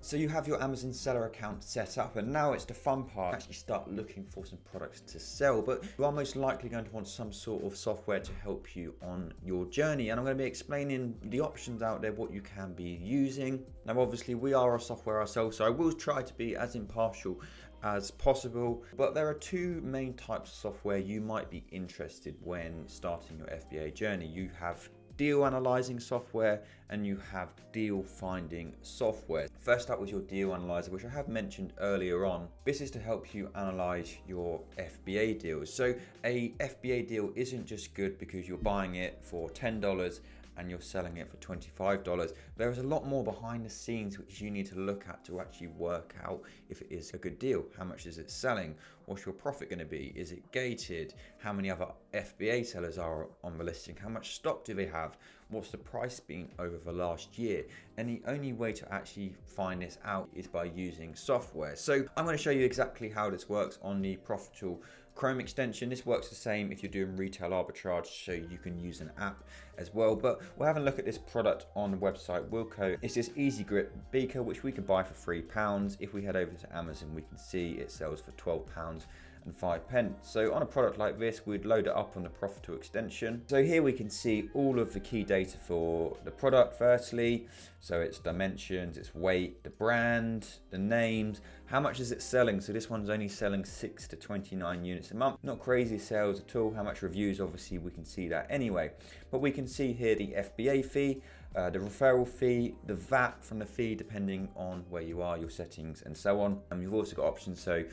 So you have your Amazon seller account set up, and now it's the fun part, actually start looking for some products to sell. But you are most likely going to want some sort of software to help you on your journey, and I'm going to be explaining the options out there, what you can be using. Now obviously we are a software ourselves, so I will try to be as impartial as possible, but there are two main types of software you might be interested when starting your FBA journey. You have deal analyzing software and you have deal finding software. First up with your deal analyzer, which I have mentioned earlier on. This is to help you analyze your FBA deals. So a FBA deal isn't just good because you're buying it for $10 and you're selling it for $25. There is a lot more behind the scenes which you need to look at to actually work out if it is a good deal. How much is it selling? What's your profit going to be? Is it gated? How many other FBA sellers are on the listing? How much stock do they have? What's the price been over the last year? And the only way to actually find this out is by using software. So I'm going to show you exactly how this works on the Profitl Chrome extension. This works the same if you're doing retail arbitrage, so you can use an app as well. But we'll have a look at this product on the website Wilco. It's this easy grip beaker which we can buy for £3. If we head over to Amazon, we can see it sells for £12.05. So on a product like this, we'd load it up on the Profitl extension. So here we can see all of the key data for the product. Firstly, so its dimensions, its weight, the brand, the names, how much is it selling? So this one's only selling 6 to 29 units a month. Not crazy sales at all. How much reviews? Obviously we can see that anyway. But we can see here the FBA fee, the referral fee, the VAT from the fee depending on where you are, your settings and so on. And you've also got options, so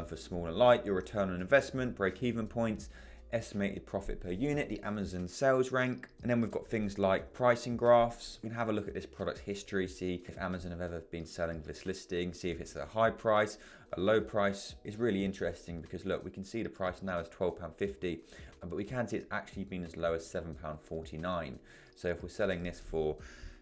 for small and light, your return on investment, break-even points, estimated profit per unit, the Amazon sales rank, and then we've got things like pricing graphs. We can have a look at this product's history, see if Amazon have ever been selling this listing, see if it's a high price, a low price. It's really interesting because look, we can see the price now is £12.50, but we can see it's actually been as low as £7.49. So if we're selling this for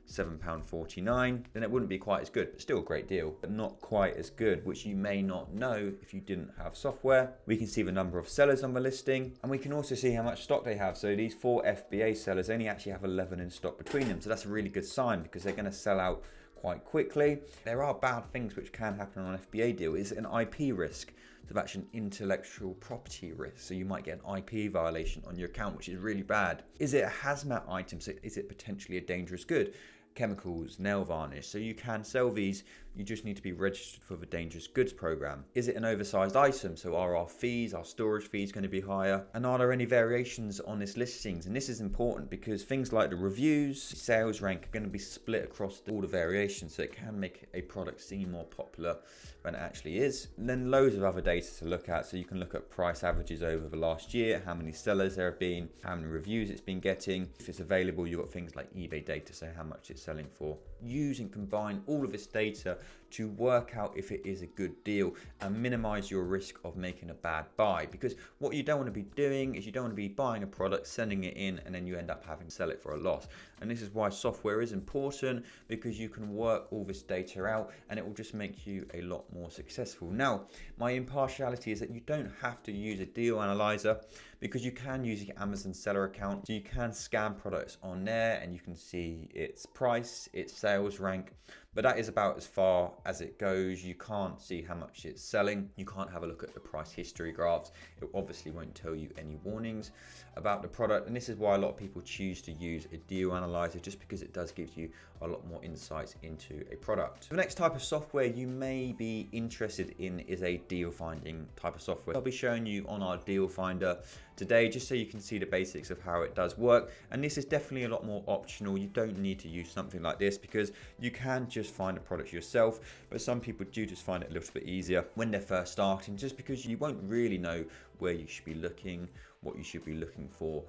£7.49, then it wouldn't be quite as good, but still a great deal, but not quite as good, which you may not know if you didn't have software. We can see the number of sellers on the listing, and we can also see how much stock they have. So these 4 FBA sellers only actually have 11 in stock between them, so that's a really good sign because they're going to sell out quite quickly. There are bad things which can happen on an FBA deal. Is an IP risk? So that's an intellectual property risk. So you might get an IP violation on your account, which is really bad. Is it a hazmat item? So is it potentially a dangerous good? Chemicals, nail varnish. So you can sell these, you just need to be registered for the dangerous goods program. Is it an oversized item? So are our fees, our storage fees going to be higher? And are there any variations on this listings? And this is important because things like the reviews, sales rank are going to be split across all the variations, so it can make a product seem more popular than it actually is. And then loads of other data to look at. So you can look at price averages over the last year, how many sellers there have been, how many reviews it's been getting. If it's available, you've got things like eBay data, so how much it's selling for. Use and combine all of this data to work out if it is a good deal and minimize your risk of making a bad buy, because what you don't want to be doing is you don't want to be buying a product, sending it in, and then you end up having to sell it for a loss. And this is why software is important, because you can work all this data out and it will just make you a lot more successful. Now, my impartiality is that you don't have to use a deal analyzer, because you can use your Amazon seller account. So you can scan products on there and you can see its price, its sales rank, but that is about as far as it goes. You can't see how much it's selling. You can't have a look at the price history graphs. It obviously won't tell you any warnings about the product. And this is why a lot of people choose to use a deal analyzer, just because it does give you a lot more insights into a product. The next type of software you may be interested in is a deal finding type of software. I'll be showing you on our deal finder today, just so you can see the basics of how it does work. And this is definitely a lot more optional. You don't need to use something like this because you can just find a product yourself, but some people do just find it a little bit easier when they're first starting, just because you won't really know where you should be looking, what you should be looking for,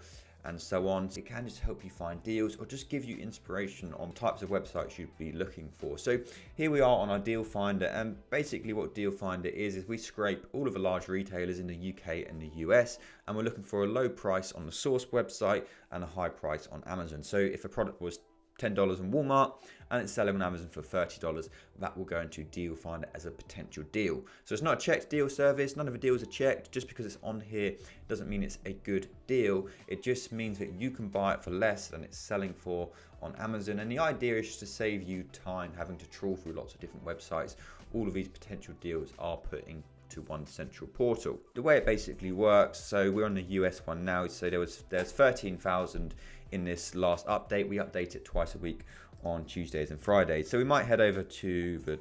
and so on. So it can just help you find deals or just give you inspiration on types of websites you'd be looking for. So here we are on our deal finder, and basically what deal finder is we scrape all of the large retailers in the UK and the US, and we're looking for a low price on the source website and a high price on Amazon. So if a product was $10 on Walmart and it's selling on Amazon for $30, that will go into Deal Finder as a potential deal. So it's not a checked deal service. None of the deals are checked. Just because it's on here doesn't mean it's a good deal. It just means that you can buy it for less than it's selling for on Amazon. And the idea is just to save you time having to trawl through lots of different websites. All of these potential deals are put into one central portal. The way it basically works, so we're on the US one now, so there's 13,000 in this last update. We update it twice a week on Tuesdays and Fridays. So we might head over to the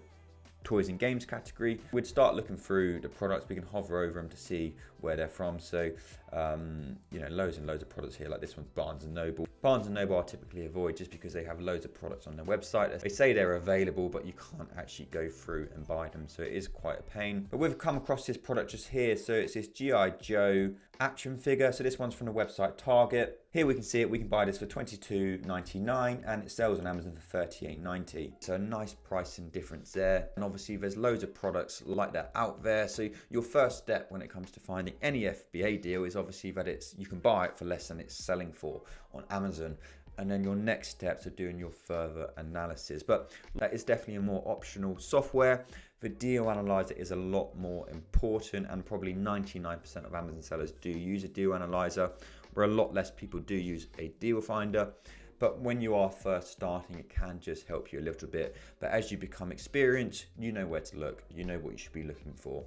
toys and games category. We'd start looking through the products. We can hover over them to see where they're from. So, loads and loads of products here. Like this one's Barnes & Noble. Barnes & Noble I typically avoid just because they have loads of products on their website. They say they're available, but you can't actually go through and buy them. So it is quite a pain. But we've come across this product just here. So it's this G.I. Joe action figure. So this one's from the website Target. Here we can see it. We can buy this for $22.99 and it sells on Amazon for $38.90. So a nice pricing difference there. And obviously there's loads of products like that out there. So your first step when it comes to finding any FBA deal is obviously that you can buy it for less than it's selling for on Amazon. And then your next steps are doing your further analysis. But that is definitely a more optional software. The deal analyzer is a lot more important, and probably 99% of Amazon sellers do use a deal analyzer, where a lot less people do use a deal finder. But when you are first starting, it can just help you a little bit. But as you become experienced, you know where to look, you know what you should be looking for.